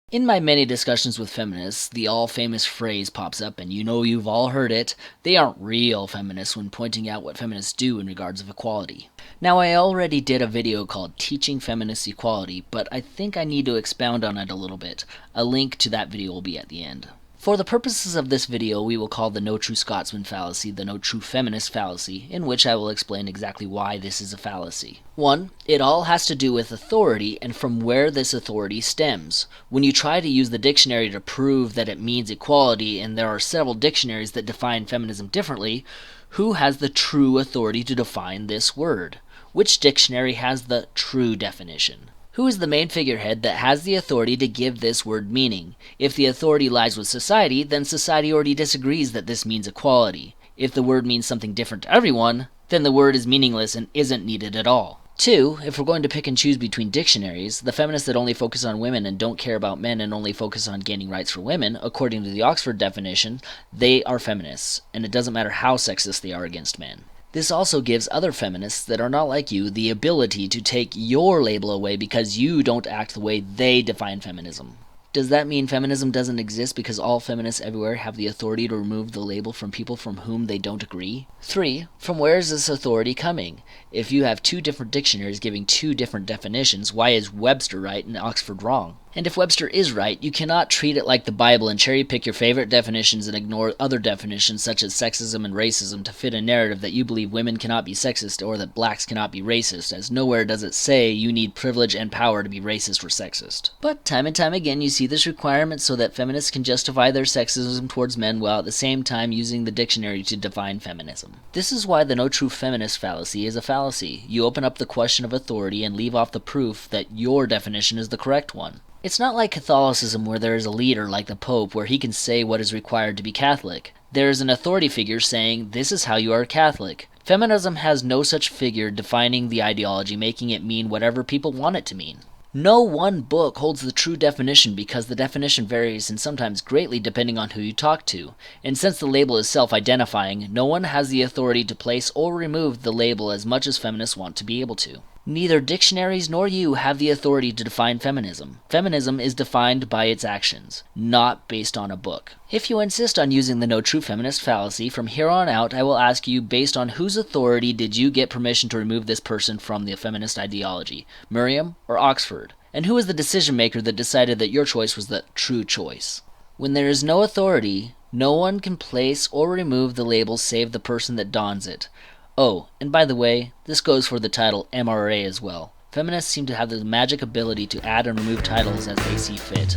In my many discussions with feminists, the all-famous phrase pops up, and you've all heard it. They aren't real feminists when pointing out what feminists do in regards of equality. Now, I already did a video called Teaching Feminist Equality, but I think I need to expound on it a little bit. A link to that video will be at the end. For the purposes of this video, we will call the No True Scotsman fallacy the No True Feminist fallacy, in which I will explain exactly why this is a fallacy. 1. It all has to do with authority and from where this authority stems. When you try to use the dictionary to prove that it means equality, and there are several dictionaries that define feminism differently, who has the true authority to define this word? Which dictionary has the true definition? Who is the main figurehead that has the authority to give this word meaning? If the authority lies with society, then society already disagrees that this means equality. If the word means something different to everyone, then the word is meaningless and isn't needed at all. 2. If we're going to pick and choose between dictionaries, the feminists that only focus on women and don't care about men and only focus on gaining rights for women, according to the Oxford definition, they are feminists, and it doesn't matter how sexist they are against men. This also gives other feminists that are not like you the ability to take your label away because you don't act the way they define feminism. Does that mean feminism doesn't exist because all feminists everywhere have the authority to remove the label from people from whom they don't agree? 3. From where is this authority coming? If you have two different dictionaries giving two different definitions, why is Webster right and Oxford wrong? And if Webster is right, you cannot treat it like the Bible and cherry-pick your favorite definitions and ignore other definitions such as sexism and racism to fit a narrative that you believe women cannot be sexist or that blacks cannot be racist, as nowhere does it say you need privilege and power to be racist or sexist. But time and time again you see this requirement so that feminists can justify their sexism towards men while at the same time using the dictionary to define feminism. This is why the No True Feminist fallacy is a fallacy. You open up the question of authority and leave off the proof that your definition is the correct one. It's not like Catholicism where there is a leader like the Pope where he can say what is required to be Catholic. There is an authority figure saying, this is how you are Catholic. Feminism has no such figure defining the ideology, making it mean whatever people want it to mean. No one book holds the true definition because the definition varies and sometimes greatly depending on who you talk to. And since the label is self-identifying, no one has the authority to place or remove the label as much as feminists want to be able to. Neither dictionaries nor you have the authority to define feminism. Feminism is defined by its actions, not based on a book. If you insist on using the No True Feminist fallacy, from here on out I will ask you based on whose authority did you get permission to remove this person from the feminist ideology, Merriam or Oxford? And who is the decision maker that decided that your choice was the true choice? When there is no authority, no one can place or remove the label save the person that dons it. Oh, and by the way, this goes for the title MRA as well. Feminists seem to have the magic ability to add and remove titles as they see fit.